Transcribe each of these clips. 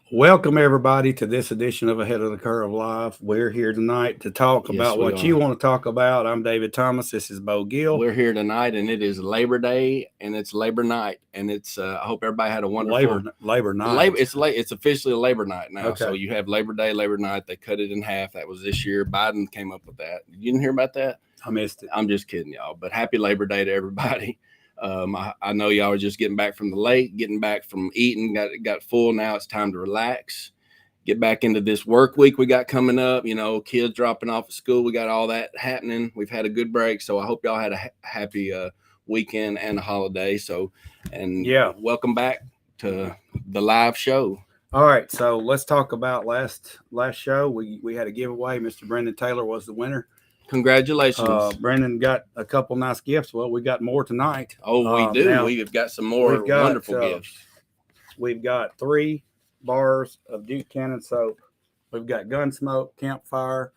Welcome everybody to this edition of Ahead of the Curve Live. We're here tonight to talk Yes, about we what you are. want to talk about. I'm David Thomas. This is Bo Gill. We're here tonight, and it is Labor Day, and it's Labor Night, and it's. I hope everybody had a wonderful Labor night. Labor. It's late. It's officially a Labor Night now. Okay. So you have Labor Day, Labor Night. They cut it in half. That was this year. Biden came up with that. You didn't hear about that? I missed it. I'm just kidding, y'all. But happy Labor Day to everybody. I know y'all are just getting back from the lake, getting back from eating. Got full. Now it's time to relax. Get back into this work week we got coming up. You know, kids dropping off of school. We got all that happening. We've had a good break, so I hope y'all had a happy weekend and a holiday. So, and Yeah. welcome back to the live show. All right, so let's talk about last show. We had a giveaway. Mr. Brendan Taylor was the winner. Congratulations. Brendan got a couple nice gifts. Well, we got more tonight. Oh, we do. Now, We've got some more wonderful gifts. We've got 3 bars of Duke Cannon soap. We've got Gunsmoke, Campfire,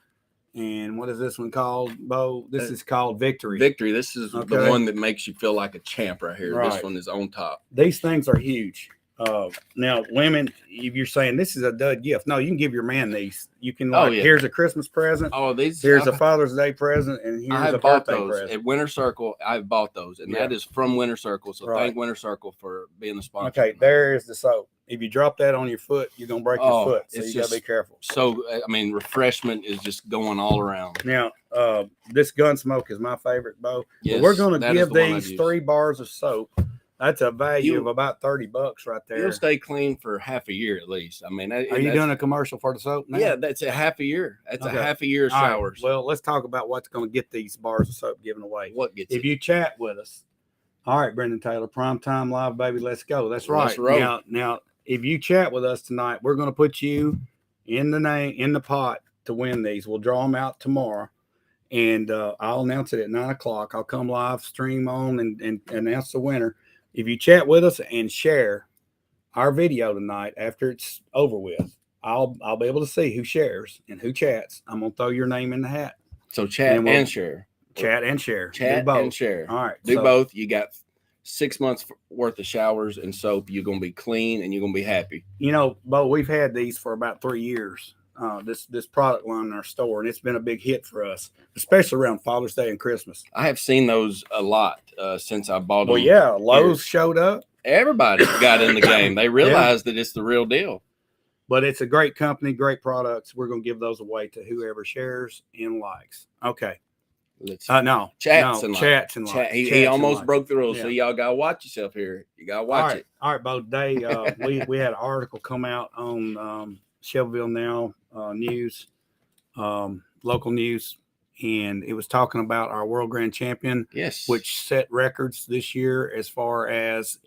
and what is this one called, Bo? This is called Victory. Victory. This is the one that makes you feel like a champ right here. Right. This one is on top. These things are huge. Now, women, if you're saying this is a dud gift, no, you can give your man these. You can here's a Christmas present. Oh, here's a Father's Day present, and here's a birthday present. At Winter Circle. I've bought those, and that is from Winter Circle. So thank Winter Circle for being the sponsor. Okay, there's the soap. If you drop that on your foot, you're gonna break your foot. So you gotta be careful. So I mean, refreshment is just going all around. Now, this Gunsmoke is my favorite, Bo. Yes, we're gonna give these 3 bars of soap. That's a value of about $30 right there. You'll stay clean for half a year at least. I mean, are you doing a commercial for the soap now? Yeah, that's a half a year. That's a half a year of showers. Right. Well, let's talk about what's going to get these bars of soap given away. What gets if you chat with us? All right, Brendan Taylor, Primetime Live, baby, let's go. That's right. Now, if you chat with us tonight, we're going to put you in the pot to win these. We'll draw them out tomorrow. And I'll announce it at 9 o'clock. I'll come live stream on and announce the winner. If you chat with us and share our video tonight after it's over with, I'll be able to see who shares and who chats. I'm gonna throw your name in the hat. So chat and share. Chat and share. Chat and share. All right. Do both. You got 6 months worth of showers and soap. You're gonna be clean and you're gonna be happy. You know, Bo, we've had these for about 3 years. This product line in our store, and it's been a big hit for us, especially around Father's Day and Christmas. I have seen those a lot since I bought them. Well, yeah, Lowe's showed up. Everybody got in the game. They realized that it's the real deal. But it's a great company, great products. We're going to give those away to whoever shares and likes. Okay. Chats and likes. He almost broke the rules, so y'all got to watch yourself here. You got to watch it. All right, Bo, today we had an article come out on Shelbyville Now news, local news, and it was talking about our World Grand Champion, which set records this year as far as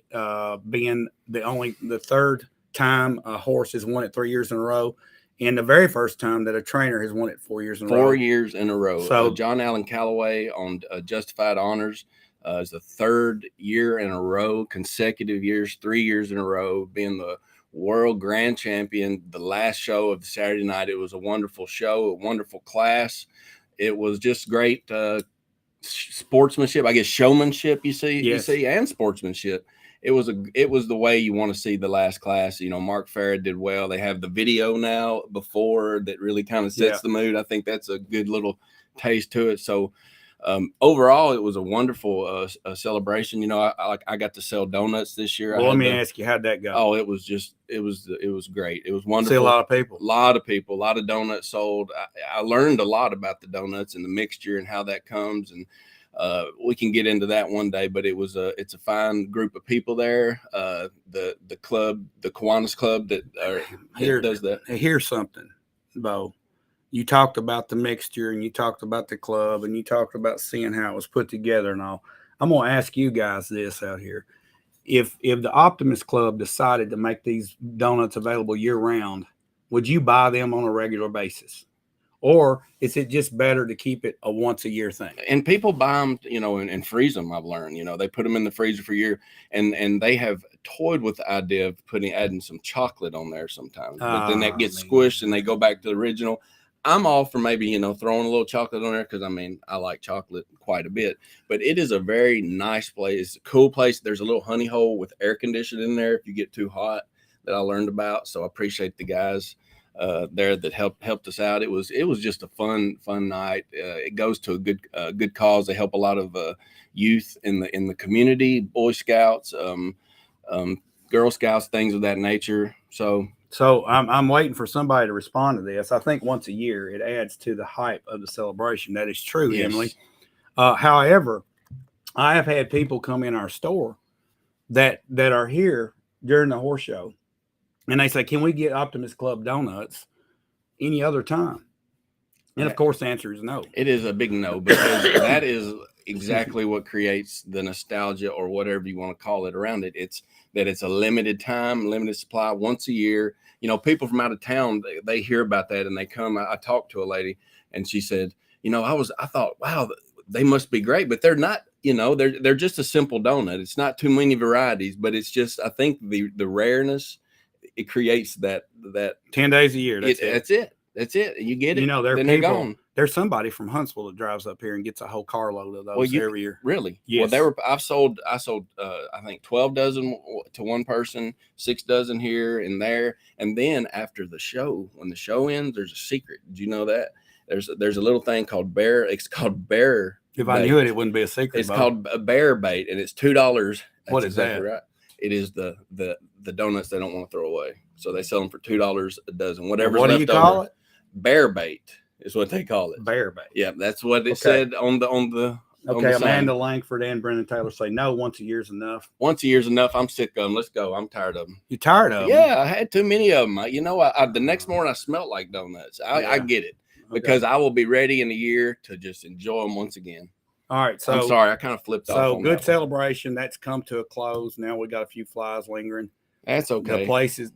being the third time a horse has won it 3 years in a row, and the very first time that a trainer has won it 4 years in a row. 4 years in a row. So John Allen Callaway on Justified Honors is the 3rd year in a row, consecutive years, 3 years in a row, being the World Grand Champion. The last show of the Saturday night, it was a wonderful show, a wonderful class. It was just great sportsmanship, I guess, showmanship. You see, and sportsmanship. It was the way you want to see the last class. You know, Mark Farrah did well. They have the video now before that really kind of sets the mood. I think that's a good little taste to it. So overall, it was a wonderful celebration. You know, I got to sell donuts this year. Well, let me ask you, how'd that go? Oh, it was great. It was wonderful. See a lot of people, a lot of donuts sold. I learned a lot about the donuts and the mixture and how that comes. And we can get into that one day, but it's a fine group of people there. The club, the Kiwanis Club that does that. Here's something, Bo. You talked about the mixture and you talked about the club and you talked about seeing how it was put together and all. I'm going to ask you guys this out here. If the Optimist Club decided to make these donuts available year round, would you buy them on a regular basis? Or is it just better to keep it a once a year thing? And people buy them, you know, and freeze them. I've learned, you know, they put them in the freezer for a year, and they have toyed with the idea of adding some chocolate on there sometimes. But then that gets squished and they go back to the original. I'm all for maybe, you know, throwing a little chocolate on there because, I mean, I like chocolate quite a bit. But it is a very nice place. It's a cool place. There's a little honey hole with air conditioning in there if you get too hot. that I learned about. So I appreciate the guys there that helped us out. It was just a fun night. It goes to a good cause. They help a lot of youth in the community, Boy Scouts, Girl Scouts, things of that nature. So I'm waiting for somebody to respond to this. I think once a year it adds to the hype of the celebration. That is true, yes. Emily. However, I have had people come in our store that are here during the horse show, and they say, "Can we get Optimist Club donuts any other time?" And of course, the answer is no. It is a big no, because that is exactly what creates the nostalgia, or whatever you want to call it, around it. It's a limited time, limited supply, once a year. You know, people from out of town, they hear about that and they come. I talked to a lady and she said, you know, I thought, wow, they must be great, but they're not. You know, they're just a simple donut. It's not too many varieties, but it's just, I think the rareness, it creates that 10 days a year. That's it. You get it. You know, then they're gone. There's somebody from Huntsville that drives up here and gets a whole carload of those every year. Really? Yes. Well, I sold I think 12 dozen to one person, 6 dozen here and there. And then after the show, when the show ends, there's a secret. Did you know that? There's a little thing called bear. It's called bear. If I knew it, it wouldn't be a secret. It's called a bear bait, and it's $2. What is that? Right. It is the donuts they don't want to throw away. So they sell them for $2 a dozen. Whatever's what do you call it? Bear bait is what they call it. Bear bait. Yeah, that's what it said on the. Okay, Amanda Langford and Brendan Taylor say no. Once a year's enough. Once a year's enough. I'm sick of them. Let's go. I'm tired of them. You tired of them? Yeah, I had too many of them. You know, the next morning I smelled like donuts. I get it, because I will be ready in a year to just enjoy them once again. All right, so I'm sorry, I kind of flipped off. So good celebration. That's come to a close. Now we got a few flies lingering. That's okay. The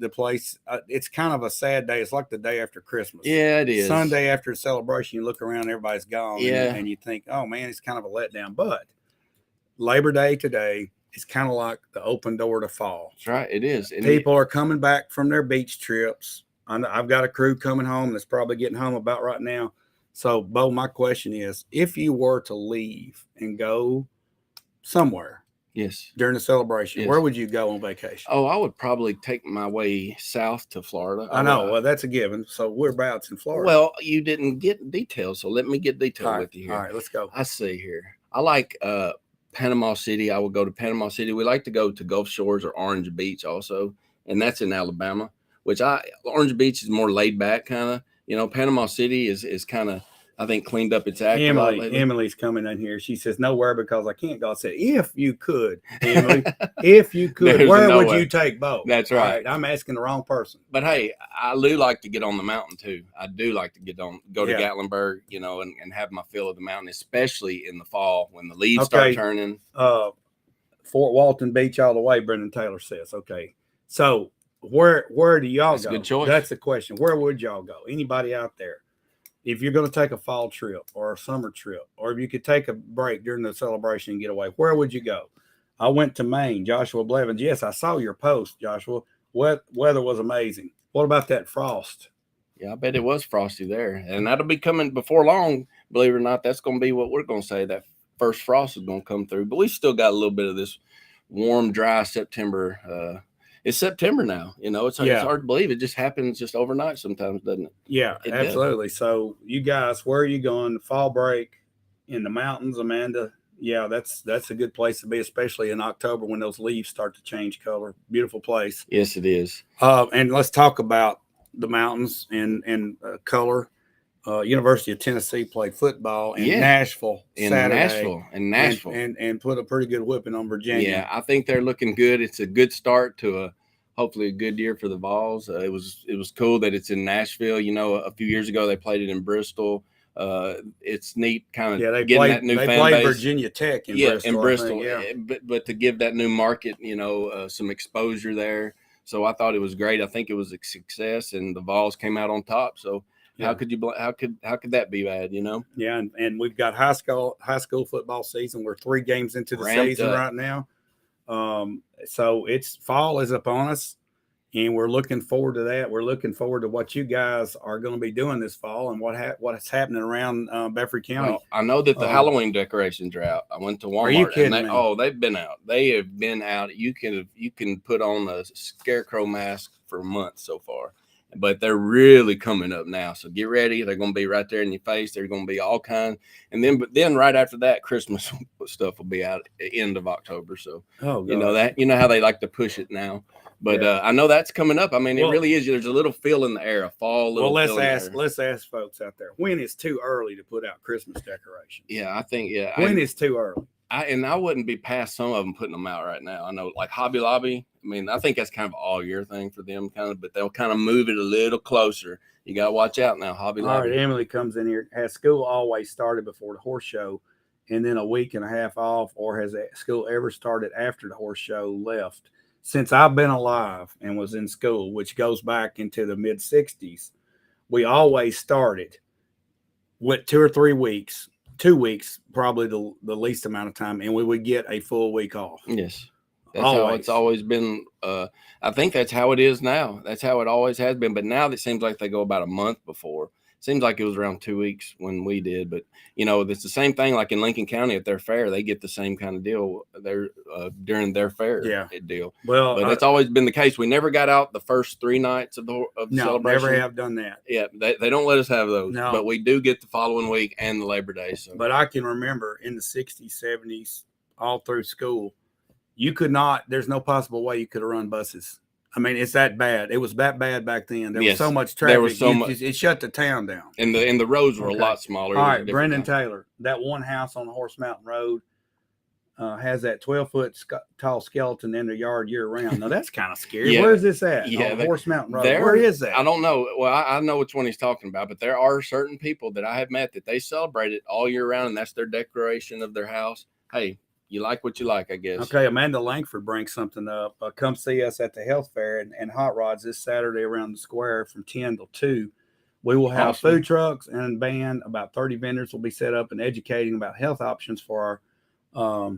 place. It's kind of a sad day. It's like the day after Christmas. Yeah, it is. Sunday after the celebration, you look around, everybody's gone. Yeah, and you think, oh man, it's kind of a letdown. But Labor Day today is kind of like the open door to fall. That's right. It is. People are coming back from their beach trips. I've got a crew coming home that's probably getting home about right now. So, Bo, my question is, if you were to leave and go somewhere, yes, during the celebration, where would you go on vacation? Oh, I would probably take my way south to Florida. I know. Well, that's a given. So, whereabouts in Florida? Well, you didn't get details, so let me get details with you here. All right, let's go. I see here. I like Panama City. I would go to Panama City. We like to go to Gulf Shores or Orange Beach also, and that's in Alabama. Orange Beach is more laid back, kind of. You know, Panama City is kind of, I think, cleaned up its act. Emily's coming in here. She says, nowhere, because I can't go. I said, if you could, Emily, if you could, where would you take Bo? That's right. I'm asking the wrong person. But hey, I do like to get on the mountain too. I do like to go to Gatlinburg, you know, and have my fill of the mountain, especially in the fall when the leaves start turning. Fort Walton Beach all the way, Brendan Taylor says. Okay. So where do y'all go? That's a good choice. That's the question. Where would y'all go? Anybody out there? If you're going to take a fall trip or a summer trip, or if you could take a break during the celebration and get away, where would you go? I went to Maine. Joshua Blevins. Yes, I saw your post, Joshua. Weather was amazing. What about that frost? Yeah, I bet it was frosty there. And that'll be coming before long. Believe it or not, that's going to be what we're going to say. That first frost is going to come through. But we still got a little bit of this warm, dry September. It's September now. You know, it's hard to believe. It just happens just overnight sometimes, doesn't it? Yeah, absolutely. Does. So you guys, where are you going? Fall break in the mountains, Amanda? Yeah, that's a good place to be, especially in October when those leaves start to change color. Beautiful place. Yes, it is. And let's talk about the mountains and color. University of Tennessee played football in Nashville Saturday. And put a pretty good whipping on Virginia. Yeah, I think they're looking good. It's a good start to hopefully a good year for the Vols. It was cool that it's in Nashville. You know, a few years ago they played it in Bristol. It's neat, kind of getting that new fan base. They played Virginia Tech in Bristol. But to give that new market, you know, some exposure there. So I thought it was great. I think it was a success, and the Vols came out on top. So. Yeah. How could that be bad, you know? Yeah, and we've got high school football season. We're 3 games into the season right now. So fall is upon us, and we're looking forward to that. We're looking forward to what you guys are going to be doing this fall and what's happening around Beaufort County. Well, I know that the Halloween decorations are out. I went to Walmart. Are you kidding me? They've been out. They have been out. You can put on a scarecrow mask for months so far. But they're really coming up now. So get ready. They're going to be right there in your face. They're going to be all kinds. And then right after that, Christmas stuff will be out at the end of October. So, you know how they like to push it now. But I know that's coming up. I mean, it really is. There's a little feel in the air, a fall. Let's ask folks out there, when is too early to put out Christmas decorations? Yeah, I think, when is too early? I wouldn't be past some of them putting them out right now. I know, like Hobby Lobby. I mean, I think that's kind of an all year thing for them, but they'll kind of move it a little closer. You got to watch out now, Hobby Lobby. All right, Emily comes in here. Has school always started before the horse show and then a week and a half off, or has school ever started after the horse show left? Since I've been alive and was in school, which goes back into the mid 60s, we always started with 2 or 3 weeks. 2 weeks, probably the least amount of time, and we would get a full week off. Yes. That's how it's always been. I think that's how it is now. That's how it always has been. But now it seems like they go about a month before. Seems like it was around 2 weeks when we did. But, you know, it's the same thing like in Lincoln County at their fair. They get the same kind of deal there during their fair deal. Well, but that's always been the case. We never got out the first 3 nights of the celebration. Never have done that. Yeah, they don't let us have those. No. But we do get the following week and the Labor Day. So. But I can remember in the 60s, 70s, all through school, you could not, there's no possible way you could have run buses. I mean, it's that bad. It was that bad back then. There was so much traffic. There was so much. It shut the town down. And the roads were a lot smaller. All right, Brendan Taylor, that one house on Horse Mountain Road has that 12-foot tall skeleton in the yard year round. Now, that's kind of scary. Yeah. Where is this at? Yeah, on Horse Mountain Road. Where is that? I don't know. Well, I know which one he's talking about, but there are certain people that I have met that they celebrate it all year round, and that's their decoration of their house. Hey, you like what you like, I guess. Okay, Amanda Langford brings something up. Come see us at the health fair and Hot Rods this Saturday around the square from 10 till 2. We will have food trucks and band. About 30 vendors will be set up and educating about health options for our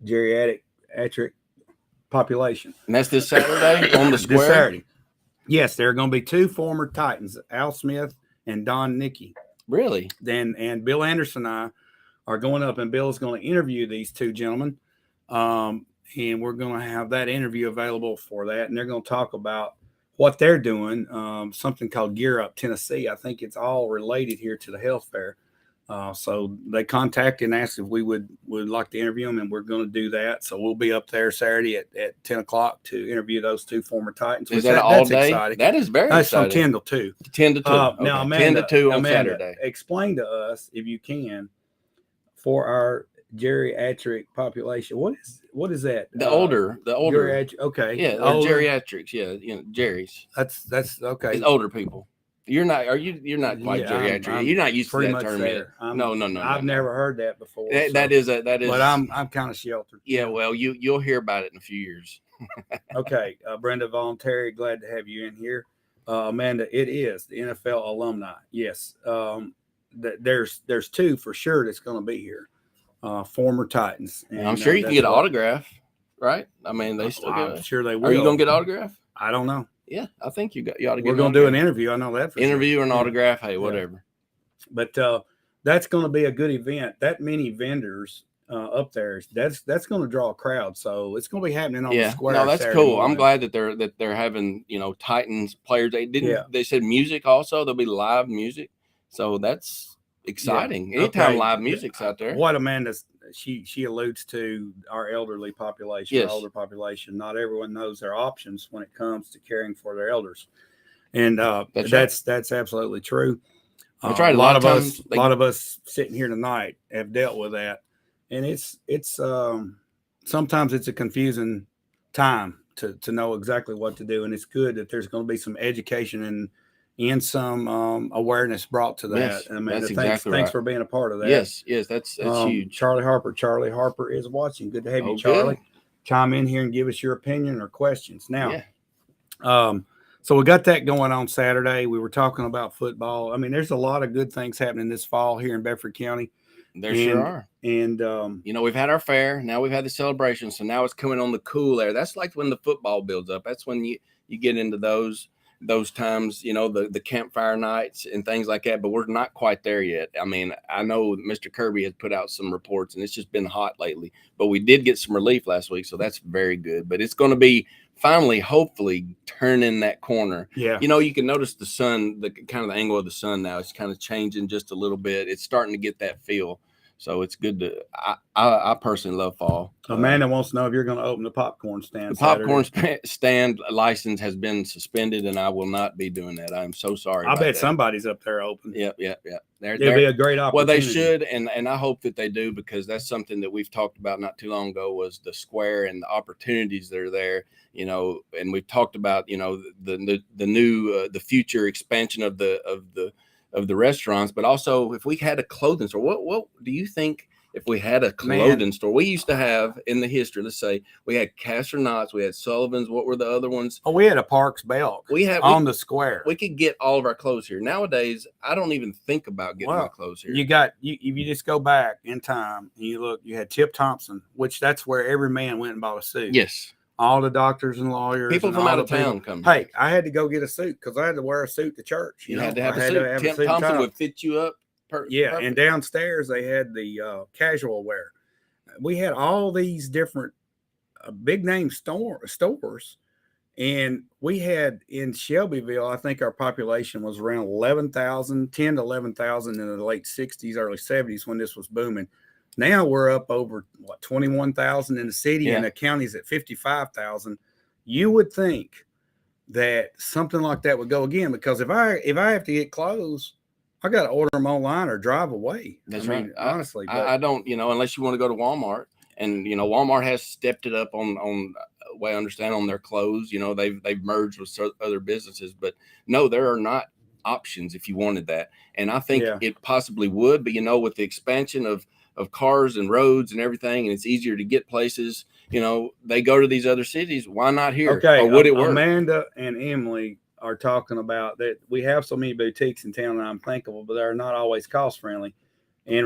geriatric population. And that's this Saturday on the square? This Saturday. Yes, there are going to be 2 former Titans, Al Smith and Don Nicky. Really? And Bill Anderson and I are going up, and Bill is going to interview these 2 gentlemen. And we're going to have that interview available for that. And they're going to talk about what they're doing, something called Gear Up Tennessee. I think it's all related here to the health fair. So they contacted and asked if we would like to interview them, and we're going to do that. So we'll be up there Saturday at 10 o'clock to interview those 2 former Titans. Is that all day? Exciting. That is very exciting. That's from 10 till 2. 10 to 2. Okay. Now, Amanda, 10 to 2 on Saturday. Explain to us, if you can, for our geriatric population, what is that? The older. Okay. Yeah, geriatrics. Yeah, Jerry's. That's okay. It's older people. You're not quite geriatric. You're not used to that term yet. No. I've never heard that before. That is. But I'm kind of sheltered. Yeah. Well, you'll hear about it in a few years. Okay, Brenda Voluntary, glad to have you in here. Amanda, it is the NFL alumni. Yes. There's 2 for sure that's going to be here, former Titans. And I'm sure you can get an autograph, right? I mean, they still get. I'm sure they will. Are you going to get an autograph? I don't know. Yeah, I think you ought to get. We're going to do an interview. I know that. For interview sure. Or an autograph. Hey, whatever. But that's going to be a good event. That many vendors up there. That's going to draw a crowd. So it's going to be happening on the square. No, that's Saturday cool. morning. I'm glad that they're having Titans players. They said music also. There'll be live music. So that's exciting. Anytime live music's out there. What Amanda, she alludes to our elderly population, our older population. Not everyone knows their options when it comes to caring for their elders. And that's absolutely true. That's right. A lot of us sitting here tonight have dealt with that. And it's sometimes it's a confusing time to know exactly what to do. And it's good that there's going to be some education and some awareness brought to that. Yes, I mean, thanks for being a part of that. Yes, that's huge. Charlie Harper is watching. Good to have you, Charlie. Good. Chime in here and give us your opinion or questions. Now, so we got that going on Saturday. We were talking about football. I mean, there's a lot of good things happening this fall here in Bedford County. There sure are. And we've had our fair. Now we've had the celebration. So now it's coming on the cool air. That's like when the football builds up. That's when you get into those. those times, you know, the campfire nights and things like that, but we're not quite there yet. I mean, I know Mr. Kirby has put out some reports and it's just been hot lately, but we did get some relief last week. So that's very good, but it's going to be finally, hopefully turning that corner. Yeah. You know, you can notice the sun, the kind of the angle of the sun now, it's kind of changing just a little bit. It's starting to get that feel. So it's good to, I personally love fall. Amanda wants to know if you're going to open the popcorn stand. The popcorn stand license has been suspended, and I will not be doing that. I'm so sorry. I bet somebody's up there open. Yep. It'd be a great opportunity. Well, they should, and I hope that they do, because that's something that we've talked about not too long ago, was the square and the opportunities that are there. You know, and we've talked about, you know, the new the future expansion of the restaurants, but also if we had a clothing store, what do you think if we had a clothing store? We used to have in the history, let's say we had Castronauts, we had Sullivan's. What were the other ones? Oh, we had a Parks Belk. We had on the square. We could get all of our clothes here. Nowadays, I don't even think about getting my clothes here. If you just go back in time and you look, you had Tip Thompson, which that's where every man went and bought a suit. Yes. All the doctors and lawyers. People from out of town come. Hey, I had to go get a suit because I had to wear a suit to church. You had to have a suit. Tim Thompson would fit you up. Yeah, and downstairs they had the casual wear. We had all these different big name stores, and we had in Shelbyville, I think our population was around 10 to 11,000 in the late 60s, early 70s when this was booming. Now we're up over 21,000 in the city, and the county's at 55,000. You would think that something like that would go again, because if I have to get clothes, I got to order them online or drive away. That's right. Honestly, I don't, you know, unless you want to go to Walmart, and you know, Walmart has stepped it up on way I understand on their clothes. You know, they've merged with other businesses, but no, there are not options if you wanted that, and I think it possibly would. But you know, with the expansion of cars and roads and everything, and it's easier to get places, you know, they go to these other cities. Why not here? Okay. Or would it work? Amanda and Emily are talking about that we have so many boutiques in town that I'm thankful, but they're not always cost friendly. And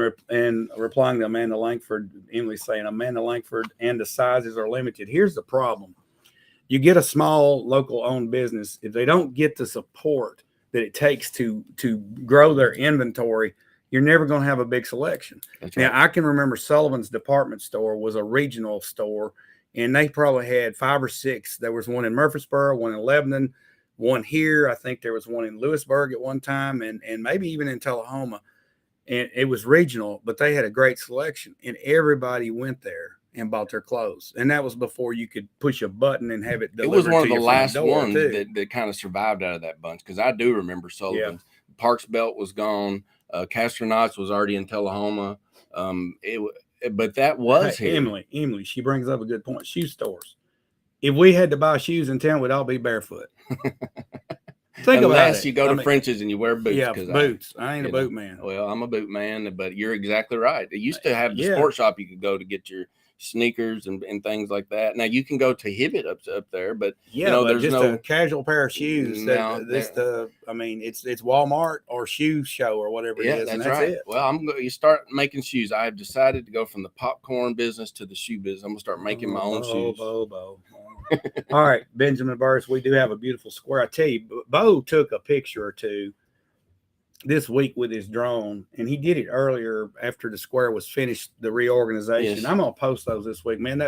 replying to Amanda Langford, Emily saying Amanda Langford and the sizes are limited. Here's the problem. You get a small local owned business, if they don't get the support that it takes to grow their inventory, you're never going to have a big selection. That's right. Now, I can remember Sullivan's department store was a regional store, and they probably had 5 or 6. There was one in Murfreesboro, one in Lebanon, one here. I think there was one in Lewisburg at one time, and maybe even in Tullahoma. And it was regional, but they had a great selection, and everybody went there and bought their clothes. And that was before you could push a button and have it delivered. It was one of the last ones that kind of survived out of that bunch, because I do remember Sullivan. Yeah. Parks Belk was gone. Castronauts was already in Tullahoma. But that was here. Emily, she brings up a good point. Shoe stores. If we had to buy shoes in town, we'd all be barefoot. Think Unless about you go to French's and you wear boots. Yeah, boots. I ain't a boot man. Well, I'm a boot man, but you're exactly right. It used to have the sports shop you could go to get your sneakers and things like that. Now you can go to Hibbett up there, but you know, but there's just no a casual pair of shoes. It's Walmart or Shoe Show or whatever it is. That's and that's right. it. Well, you start making shoes. I have decided to go from the popcorn business to the shoe business. I'm gonna start making my own shoes. All right, Benjamin Burris, we do have a beautiful square. I tell you, Bo took a picture or two this week with his drone, and he did it earlier after the square was finished, the reorganization. Yes. I'm gonna post those this week, man.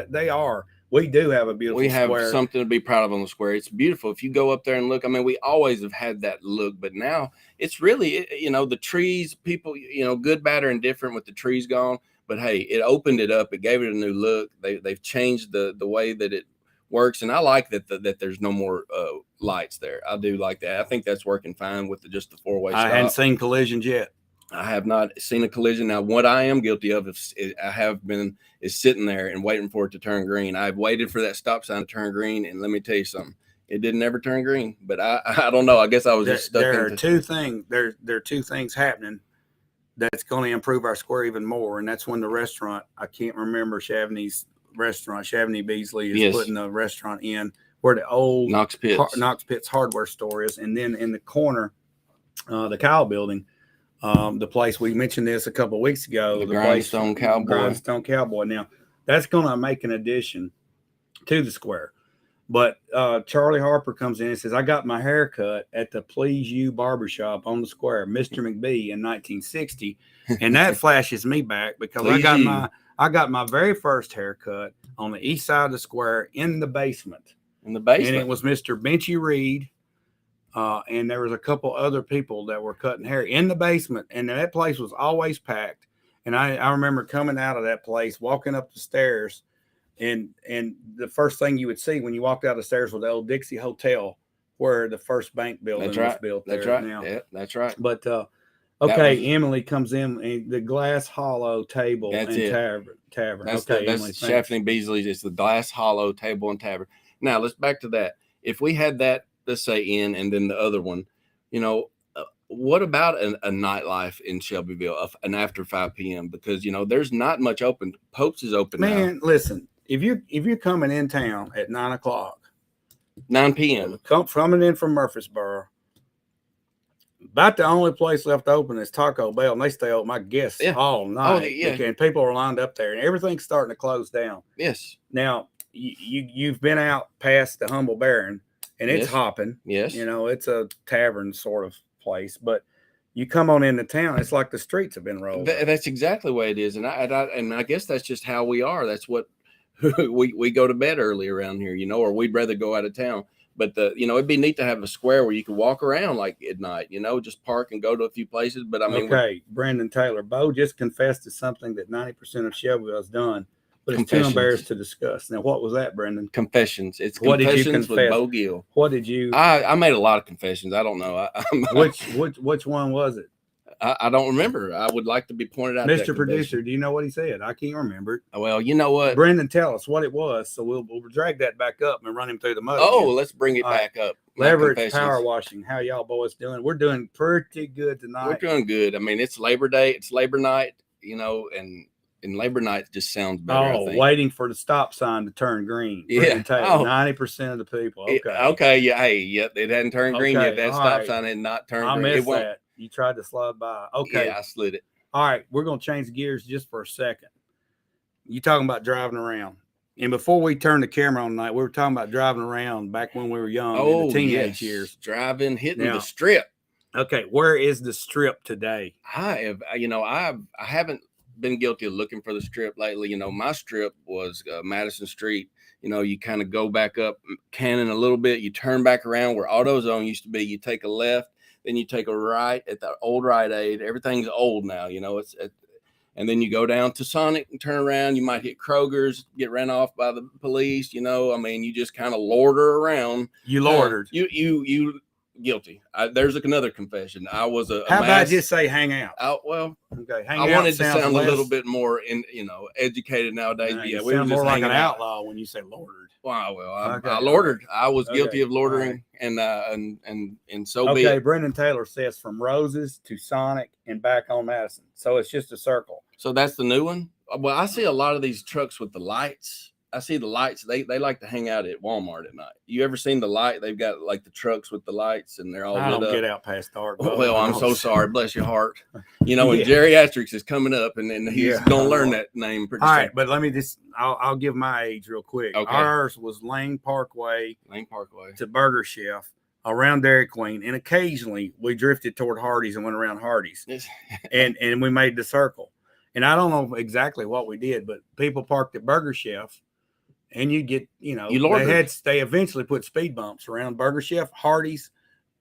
We do have a beautiful square. We have something to be proud of on the square. It's beautiful. If you go up there and look, I mean, we always have had that look, but now it's really, you know, the trees, people, you know, good, bad, or indifferent with the trees gone. But hey, it opened it up. It gave it a new look. They've changed the way that it works, and I like that there's no more lights there. I do like that. I think that's working fine with just the 4-way stop. I hadn't seen collisions yet. I have not seen a collision. Now, what I am guilty of is sitting there and waiting for it to turn green. I've waited for that stop sign to turn green, and let me tell you something. It didn't ever turn green, but I don't know. I guess I was just stuck. There are two things. There are two things happening that's going to improve our square even more, and that's when the restaurant. I can't remember Shavney's restaurant. Shavney Beasley is putting a restaurant in where the old Knox Pitts hardware store is, and then in the corner, the Kyle building. The place we mentioned this a couple of weeks ago, the Grindstone Cowboy. Now, that's going to make an addition to the square. But Charlie Harper comes in and says, I got my hair cut at the Please You Barbershop on the square, Mr. McBee in 1960. And that flashes me back because I got my very first haircut on the east side of the square in the basement. In the basement. And it was Mr. Benchy Reed. And there was a couple other people that were cutting hair in the basement. And that place was always packed. And I remember coming out of that place, walking up the stairs. And the first thing you would see when you walked out the stairs was the old Dixie Hotel, where the first bank building was built. That's right. Now. Yeah, that's right. But okay, Emily comes in, and the Glass Hollow table and tavern. That's Emily, Shaftney Beasley's. It's the Glass Hollow table and tavern. Now let's back to that. If we had that, let's say in, and then the other one, what about a nightlife in Shelbyville, an after 5 p.m.? Because there's not much open. Pope's is open now. Man, listen. If you're coming in town at 9 o'clock, 9 p.m. coming in from Murfreesboro, about the only place left open is Taco Bell, and they stay open, I guess, all night. Oh, yeah. And people are lined up there, and everything's starting to close down. Yes. Now you've been out past the Humble Baron, and it's hopping. Yes. It's a tavern sort of place, but you come on into town, it's like the streets have been rolled. That's exactly the way it is, and I guess that's just how we are. That's what. we go to bed early around here, or we'd rather go out of town. But it'd be neat to have a square where you can walk around like at night, just park and go to a few places. But I mean, okay, Brandon Taylor, Bo just confessed to something that 90% of Shelbyville has done, but it's too embarrassed to discuss. Now, what was that, Brendan? Confessions. It's what Confessions did you confess? With Bo Gill. What did you? I made a lot of confessions. I don't know. Which one was it? I don't remember. I would like to be pointed out. Mr. Producer, do you know what he said? I can't remember it. Well, you know what? Brendan, tell us what it was, so we'll drag that back up and run him through the mud. Oh, let's bring it back up. Leverage Power Washing. How y'all boys doing? We're doing pretty good tonight. We're doing good. I mean, it's Labor Day. It's Labor Night, and Labor Night just sounds better. Oh, waiting for the stop sign to turn green. Yeah. 90% of the people. Okay. Okay. Yeah. Hey. Yep. It hadn't turned green yet. That stop sign had not turned green. I missed that. You tried to slide by. Okay. Yeah, I slid it. All right. We're going to change gears just for a second. You talking about driving around. And before we turned the camera on tonight, we were talking about driving around back when we were young in the teenage years. Driving, hitting the strip. Okay. Where is the strip today? I haven't been guilty of looking for the strip lately. My strip was Madison Street. You kind of go back up Cannon a little bit. You turn back around where AutoZone used to be. You take a left. Then you take a right at the old Rite Aid. Everything's old now, and then you go down to Sonic and turn around. You might hit Kroger's, get ran off by the police. You just kind of loiter around. You loitered. You guilty. There's another confession. I was How about just say hang out? Okay. I wanted to sound a little bit more educated nowadays. Yeah, we were more like an outlaw when you say loitered. Wow. Well, I loitered. I was guilty of loitering, right. and so be it. Okay. Brendan Taylor says from Roses to Sonic and back on Madison. So it's just a circle. So that's the new one. Well, I see a lot of these trucks with the lights. I see the lights. They like to hang out at Walmart at night. You ever seen the light? They've got like the trucks with the lights, and they're all I lit don't up. get out past dark. Well, I'm so sorry. Bless your heart. And geriatrics is coming up, and he's gonna learn that name pretty soon. All right, but let me just. I'll give my age real quick. Okay. Ours was Lane Parkway to Burger Chef around Dairy Queen, and occasionally we drifted toward Hardee's and went around Hardee's, and we made the circle. And I don't know exactly what we did, but people parked at Burger Chef. And you get, they eventually put speed bumps around Burger Chef, Hardee's,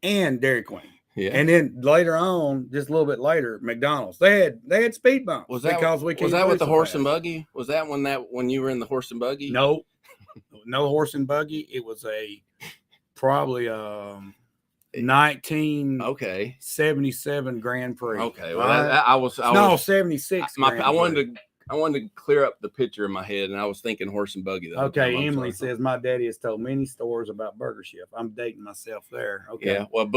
and Dairy Queen. Yeah. And then later on, just a little bit later, McDonald's. They had speed bumps. Was that with the horse and buggy? Was that when you were in the horse and buggy? No horse and buggy. It was probably 1977 Grand Prix. Okay, well, I was 76. I wanted to clear up the picture in my head, and I was thinking horse and buggy. Okay, Emily says my daddy has told many stories about Burger Chef. I'm dating myself there. Okay. Yeah, well,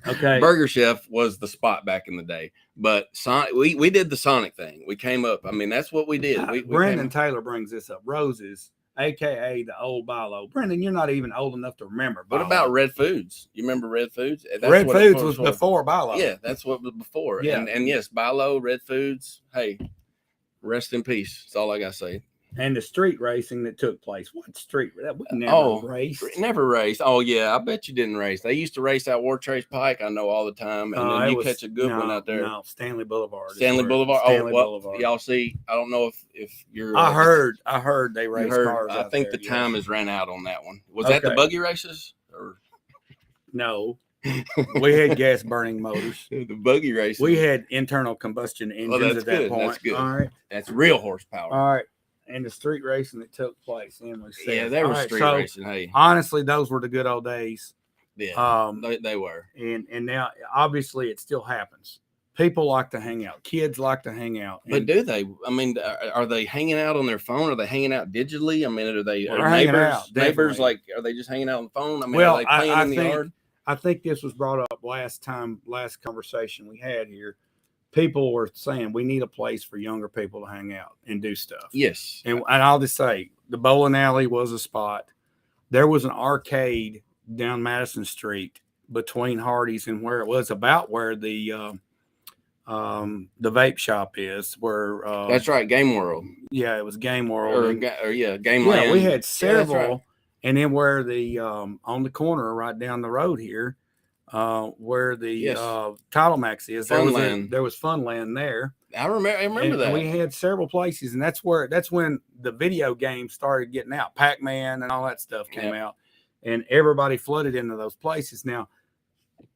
okay. Burger Chef was the spot back in the day, but we did the Sonic thing. We came up. I mean, that's what we did. Brendan Taylor brings this up. Roses, a.k.a. the old Bilo. Brendan, you're not even old enough to remember Bilo. What about Red Foods? You remember Red Foods? Red Foods was before Bilo. Yeah, that's what was before. Yeah. And yes, Bilo, Red Foods. Hey, rest in peace. That's all I got to say. And the street racing that took place. What street? That we never raced. Never raced. Oh yeah, I bet you didn't race. They used to race out War Trace Pike. I know all the time, and then you catch a good one out there. No, Stanley Boulevard. Stanley Boulevard. Stanley Boulevard. Y'all see. I don't know if you're. I heard they raced cars. I think the time has ran out on that one. Was that the buggy races? Or no. We had gas burning motors. The buggy races. We had internal combustion engines at that point. That's good. All right. That's real horsepower. All right. And the street racing that took place. Emily said. Yeah, they were street racing. Hey, honestly, those were the good old days. Yeah, they were. And now, obviously, it still happens. People like to hang out. Kids like to hang out. But do they? I mean, are they hanging out on their phone? Are they hanging out digitally? I mean, are neighbors like? Are they just hanging out on the phone? I mean, are they playing in the yard? I think this was brought up last conversation we had here. People were saying we need a place for younger people to hang out and do stuff. Yes. And I'll just say the bowling alley was a spot. There was an arcade down Madison Street between Hardee's and where it was about where the vape shop is. Where that's right, Game World. Yeah, it was Game World. Game Land. Yeah, we had several. Yeah, right. And then where the on the corner right down the road here, where the Title Max is, there was Funland there. I remember that. We had several places, and that's when the video games started getting out. Pac-Man and all that stuff came out, and everybody flooded into those places. Now,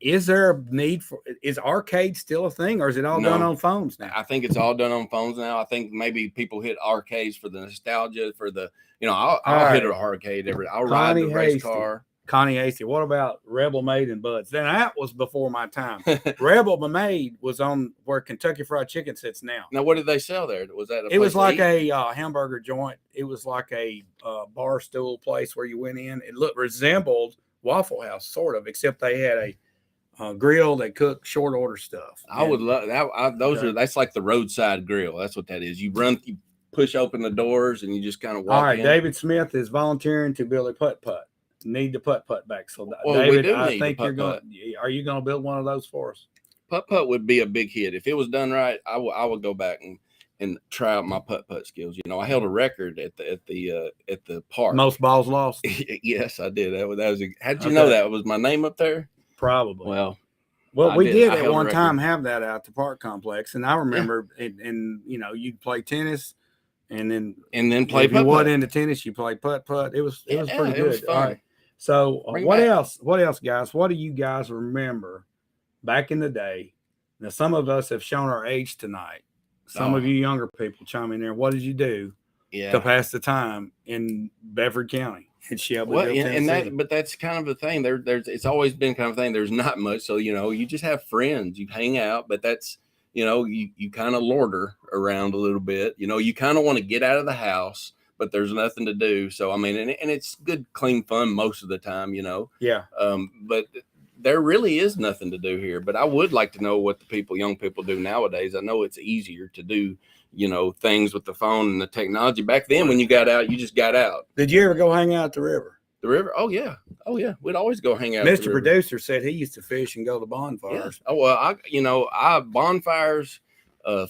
is there a need is arcade still a thing, or is it all done on phones now? I think it's all done on phones now. I think maybe people hit arcades for the nostalgia, for the, I'll hit an arcade I'll ride the race car. Connie Hasty. What about Rebel Maid and Bud's? Then that was before my time. Rebel Maid was on where Kentucky Fried Chicken sits now. Now, what did they sell there? Was that it was like a hamburger joint. It was like a bar stool place where you went in. It resembled Waffle House, sort of, except they had a grill that cooked short order stuff. I would love that. That's like the roadside grill. That's what that is. You push open the doors, and you just kind of walk. All right, in. David Smith is volunteering to build a putt-putt. Need the putt-putt back. So, David, I think you're going. Are you going to build one of those for us? Putt-putt would be a big hit if it was done right. I would go back and try out my putt-putt skills. I held a record at the park. Most balls lost. Yes, I did. How did you know that was my name up there? Probably. Well, we did at one time have that out at the park complex, and I remember and you'd play tennis, and then play. If you wasn't into tennis, you play putt-putt. It was pretty good. It was fun. All right. So what else? What else, guys? What do you guys remember back in the day? Now, some of us have shown our age tonight. Some of you younger people chime in there. What did you do to pass the time in Bedford County in Shelbyville, Tennessee? But that's kind of the thing. It's always been kind of a thing. There's not much, so you just have friends. You hang out, but that's you kind of loiter around a little bit. You kind of want to get out of the house, but there's nothing to do. So, I mean, and it's good, clean fun most of the time, Yeah. But there really is nothing to do here. But I would like to know what the young people do nowadays. I know it's easier to do, things with the phone and the technology. Back then, when you got out, you just got out. Did you ever go hang out at the river? The river? Oh, yeah. We'd always go hang out. Mr. Producer said he used to fish and go to bonfires. Yeah. Oh, well, bonfires,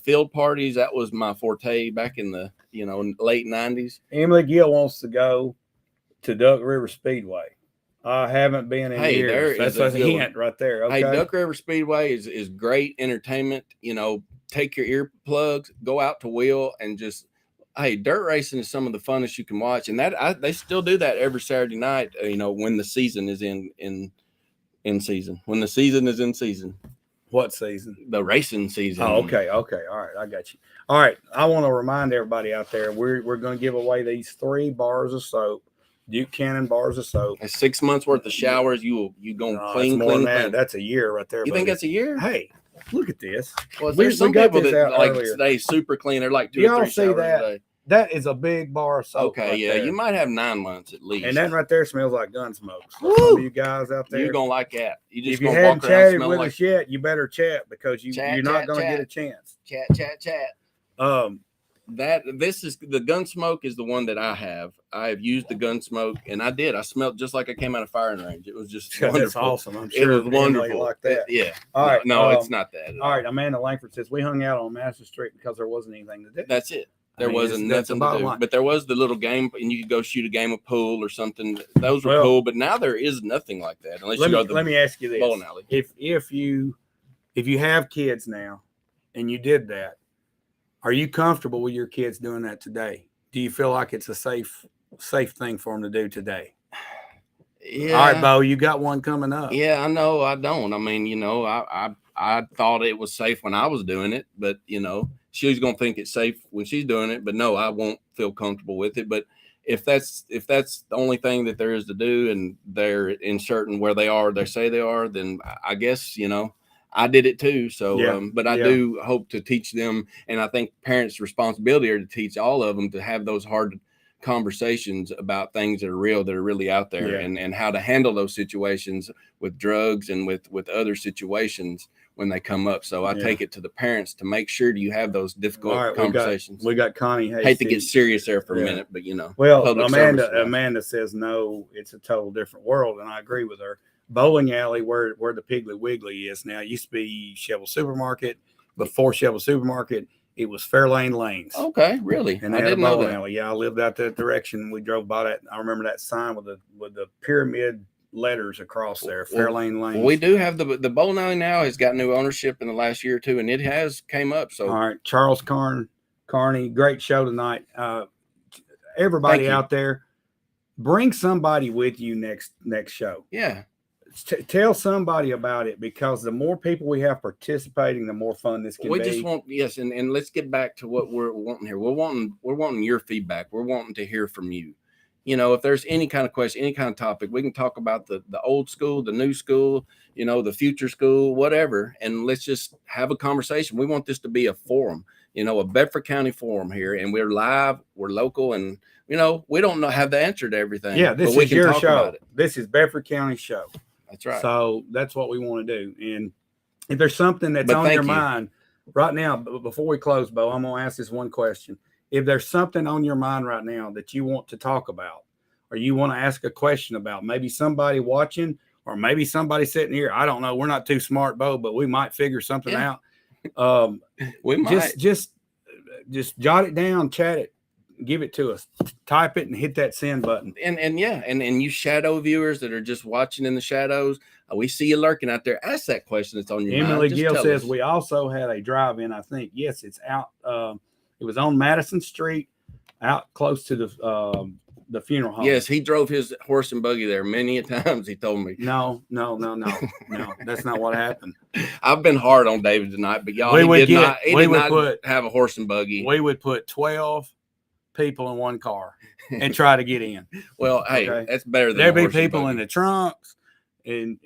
field parties, that was my forte back in the, late 90s. Emily Gill wants to go to Duck River Speedway. I haven't been in years. That's a hint right there. Okay. Hey, Duck River Speedway is great entertainment. Take your earplugs, go out to wheel, and just, dirt racing is some of the funnest you can watch. And they still do that every Saturday night, when the season is in season. When the season is in season. What season? The racing season. Oh, okay. All right. I got you. All right. I want to remind everybody out there, we're going to give away these 3 bars of soap. Duke Cannon bars of soap. That's 6 months worth of showers. You going clean. That's a year right there. You think that's a year? Hey, look at this. Well, there's some people that stay super clean. They're like 2 or 3 showers a day. That is a big bar of soap. Okay, there. You might have 9 months at least. And that right there smells like gun smoke. So some of you guys out there, you're gonna like that. If you haven't chatted with us yet, you better chat because you're not gonna get a chance. Chat. This is the Gunsmoke is the one that I have. I have used the Gunsmoke, and I smelled just like I came out of firing range. It was just wonderful. That's awesome. I'm sure it was wonderful. Like that. Yeah. All right. No, it's not that. All right. Amanda Langford says we hung out on Master Street because there wasn't anything to do. That's it. There wasn't nothing to do, but there was the little game, and you could go shoot a game of pool or something. Those were cool, but now there is nothing like that unless you go to the let me ask you this: bowling alley. If you have kids now, and you did that, are you comfortable with your kids doing that today? Do you feel like it's a safe thing for them to do today? Yeah. All right, Bo, you got one coming up. Yeah, I know. I don't. I mean, I thought it was safe when I was doing it, but she's gonna think it's safe when she's doing it. But no, I won't feel comfortable with it. But if that's the only thing that there is to do, and they're inserting where they are, they say they are, then I guess I did it too. So, but I do hope to teach them, and I think parents' responsibility are to teach all of them to have those hard conversations about things that are real, that are really out there, and how to handle those situations with drugs and with other situations when they come up. So I take it to the parents to make sure you have those difficult conversations. We got Connie Hastings. Hate to get serious there for a minute, but well, Amanda says no, it's a total different world, and I agree with her. Bowling alley, where the Piggly Wiggly is now, used to be Shovel Supermarket. Before Shovel Supermarket, it was Fairlane Lanes. Okay, really? And they had a bowling alley. Yeah, I lived out that direction. We drove by that. I remember that sign with the pyramid letters across there, Fairlane Lanes. We do have the bowling alley now has got new ownership in the last year or two, and it has came up. So all right, Charles Carney, great show tonight. Everybody out there, bring somebody with you next show. Yeah. Tell somebody about it, because the more people we have participating, the more fun this can be. We just want, and let's get back to what we're wanting here. We're wanting your feedback. We're wanting to hear from you. If there's any kind of question, any kind of topic, we can talk about the old school, the new school, the future school, whatever, and let's just have a conversation. We want this to be a forum, a Bedford County forum here, and we're live, we're local, and we don't have the answer to everything. Yeah, this is your show. This is Bedford County show. That's right. So that's what we want to do. And if there's something that's on your mind right now, before we close, Bo, I'm going to ask this one question. If there's something on your mind right now that you want to talk about, or you want to ask a question about, maybe somebody watching, or maybe somebody sitting here, I don't know. We're not too smart, Bo, but we might figure something out. We might just jot it down, chat it, give it to us, type it, and hit that send button. And you shadow viewers that are just watching in the shadows, we see you lurking out there. Ask that question that's on your mind. Emily Gill says we also had a drive-in. I think it's out. It was on Madison Street, out close to the funeral home. Yes, he drove his horse and buggy there many a times. He told me. No, that's not what happened. I've been hard on David tonight, but y'all, he did not have a horse and buggy. We would put 12 people in one car and try to get in. Well, hey, that's better than there'd be people in the trunks, and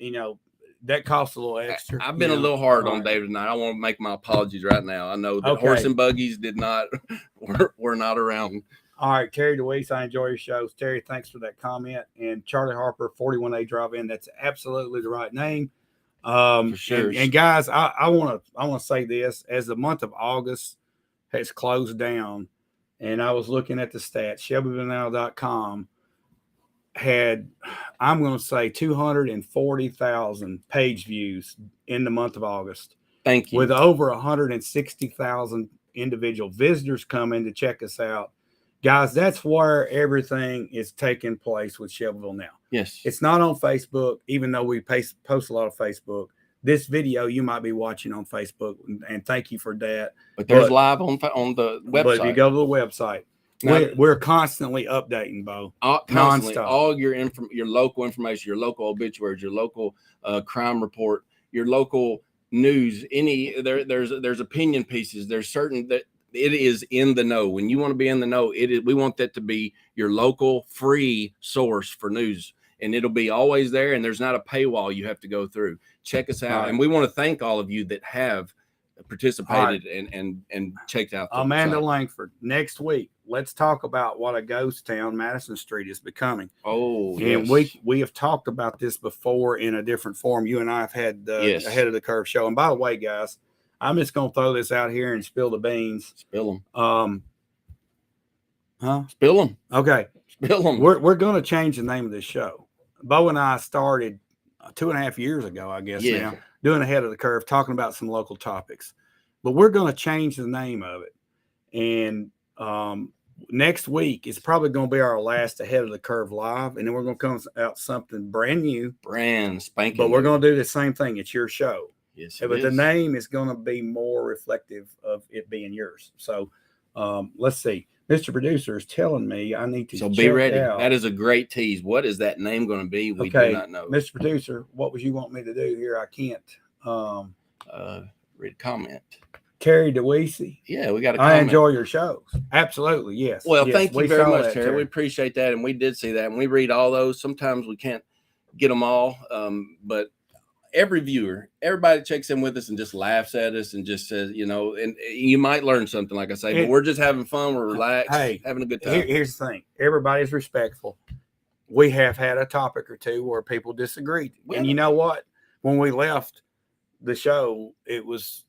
that costs a little extra. I've been a little hard on David tonight. I want to make my apologies right now. I know that horse and buggies were not around. All right, Terry DeWeese, I enjoy your shows. Terry, thanks for that comment. And Charlie Harper, 41A Drive-In, that's absolutely the right name. For sure. And guys, I want to say this: as the month of August has closed down, and I was looking at the stats, ShelbyVanell.com had, I'm going to say, 240,000 page views in the month of August. Thank you. With over 160,000 individual visitors coming to check us out. Guys, that's where everything is taking place with Shelbyville now. Yes. It's not on Facebook, even though we post a lot of Facebook. This video you might be watching on Facebook, and thank you for that. But there's live on the website. But if you go to the website, we're constantly updating, Bo. Constantly, all your local information, your local obituaries, your local crime report, your local news. There's opinion pieces. There's certain that it is in the know. When you want to be in the know, we want that to be your local free source for news. And it'll be always there, and there's not a paywall you have to go through. Check us out. Right. And we want to thank all of you that have participated and checked out. Amanda Langford, next week, let's talk about what a ghost town Madison Street is becoming. Oh, and yes. we have talked about this before in a different form. You and I have had the Ahead of the Curve show. And by the way, guys, I'm just going to throw this out here and spill the beans. Spill them. Spill them. Okay. Spill them. We're going to change the name of this show. Bo and I started 2.5 years ago, I guess, now, doing Ahead of the Curve, talking about some local topics. But we're going to change the name of it. And Next week is probably going to be our last Ahead of the Curve live, and then we're going to come out something brand new, brand spanking. But we're going to do the same thing. It's your show. Yes, but the name is going to be more reflective of it being yours. So let's see. Mr. Producer is telling me I need to. So be ready. That is a great tease. What is that name going to be? We do not know. Mr. Producer, what would you want me to do here? I can't. Read a comment. Terry DeWeese. Yeah, we got a comment. I enjoy your shows. Absolutely, yes. Well, yes, thank you very much, Terry. We appreciate that, and we did see that, and we read all those. Sometimes we can't get them all, but every viewer, everybody checks in with us and just laughs at us and just says, you know, and you might learn something, like I say, but we're just having fun. We're relaxed, having a good time. Here's the thing. Everybody's respectful. We have had a topic or two where people disagreed. And you know what? When we left the show, it was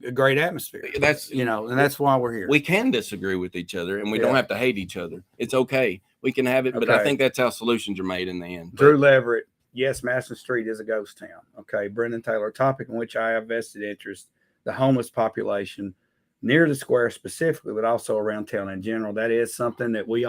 a great atmosphere. That's, you know, and that's why we're here. We can disagree with each other, and we don't have to hate each other. It's okay. We can have it, but I think that's how solutions are made in the end. Drew Leverett. Yes, Madison Street is a ghost town. Okay. Brendan Taylor, topic in which I have vested interest, the homeless population near the square specifically, but also around town in general. That is something that we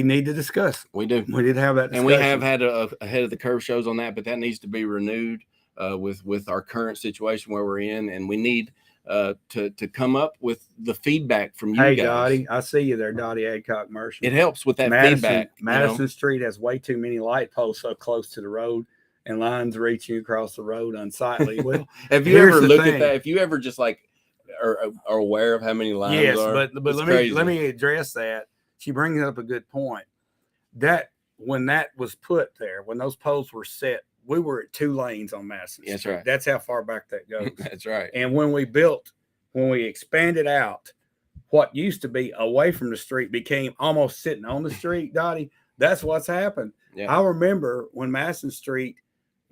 need to discuss. We do. We did have that discussion. And we have had a Ahead of the Curve shows on that, but that needs to be renewed with our current situation where we're in, and we need to come up with the feedback from you guys. Dottie, I see you there, Dottie Adcock Mercer. It helps with that feedback. Madison Street has way too many light posts so close to the road and lines reaching across the road unsightly. Well, have you ever looked at that? If you ever just like are aware of how many lines are? Yes, but let me address that. She brings up a good point. That when that was put there, when those poles were set, we were at 2 lanes on Madison Street. That's right. That's how far back that goes. That's right. And when we expanded out, what used to be away from the street became almost sitting on the street, Dottie. That's what's happened. Yeah. I remember when Madison Street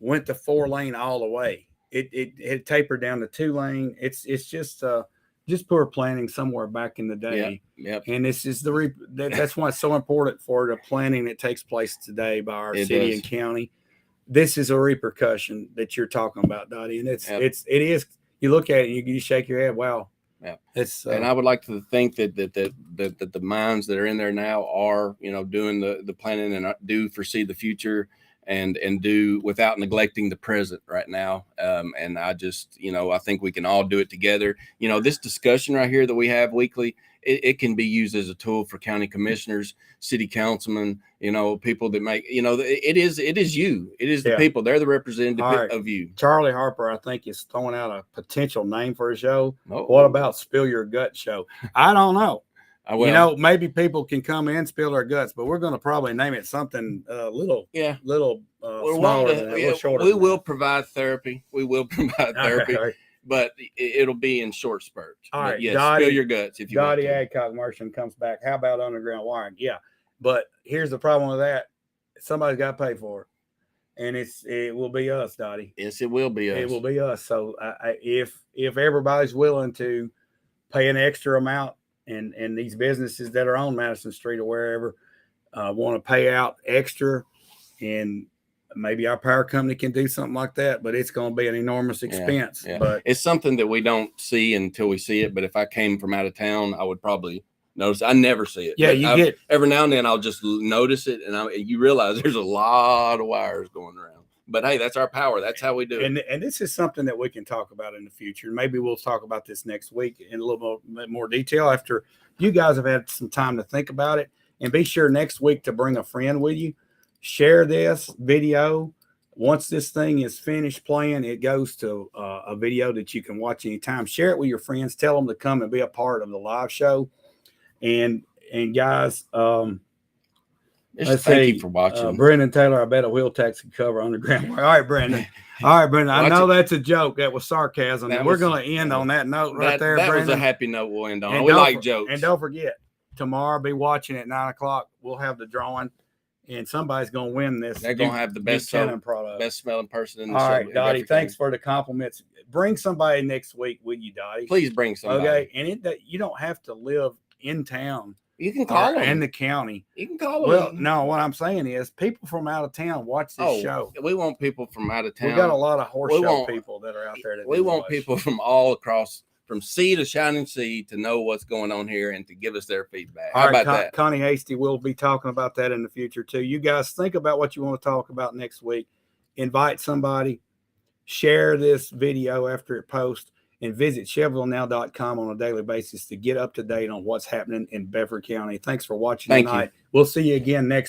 went to 4-lane all the way. It had tapered down to 2-lane. It's just poor planning somewhere back in the day. Yep. And this is that's why it's so important for the planning that takes place today by our city and county. This is a repercussion that you're talking about, Dottie, and it is. You look at it and you shake your head. Wow. Yeah. It's and I would like to think that the minds that are in there now are, you know, doing the planning and do foresee the future and do without neglecting the present right now. And I just, you know, I think we can all do it together. You know, this discussion right here that we have weekly, it can be used as a tool for county commissioners, city councilmen, you know, people that make, you know, it is you. It is the people. They're the representative of you. Charlie Harper, I think, is throwing out a potential name for a show. What about Spill Your Gut Show? I don't know. You know, maybe people can come in, spill their guts, but we're going to probably name it something little smaller, a little shorter. We will provide therapy. We will provide therapy. Okay. But it'll be in short spurts. All right, yes, Dottie, spill your guts if you want to. Dottie Adcock Merchant comes back. How about underground wiring? Yeah, but here's the problem with that: somebody's got to pay for it, and it will be us, Dottie. Yes, it will be us. It will be us. So if everybody's willing to pay an extra amount, and these businesses that are on Madison Street or wherever want to pay out extra, and maybe our power company can do something like that, but it's going to be an enormous expense. Yeah. But it's something that we don't see until we see it. But if I came from out of town, I would probably notice. I never see it. Yeah, every now and then I'll just notice it, and you realize there's a lot of wires going around. But hey, that's our power. That's how we do it. And this is something that we can talk about in the future. Maybe we'll talk about this next week in a little more detail after you guys have had some time to think about it. And be sure next week to bring a friend with you. Share this video. Once this thing is finished playing, it goes to a video that you can watch anytime. Share it with your friends. Tell them to come and be a part of the live show. And guys, thank you for watching. Brendan Taylor, I bet a wheel taxi cover underground. All right, Brendan. I know that's a joke. That was sarcasm. And we're going to end on that note right there, Brendan. That was a happy note we'll end on. We like jokes. And don't forget, tomorrow, be watching at 9:00. We'll have the drawing. And somebody's going to win this. They're going to have the best smelling person in the show. All right, Dottie, thanks for the compliments. Bring somebody next week with you, Dottie. Please bring somebody. Okay, and you don't have to live in town. You can call them. In the county. You can call them. Well, no, what I'm saying is people from out of town watch this show. We want people from out of town. We got a lot of horse show people that are out there. We want people from all across from sea to shining sea to know what's going on here and to give us their feedback. All How right, about that? Connie Hasty, we'll be talking about that in the future too. You guys think about what you want to talk about next week. Invite somebody, share this video after it posts, and visit ChevroletNow.com on a daily basis to get up to date on what's happening in Bedford County. Thanks for watching tonight. We'll see you again next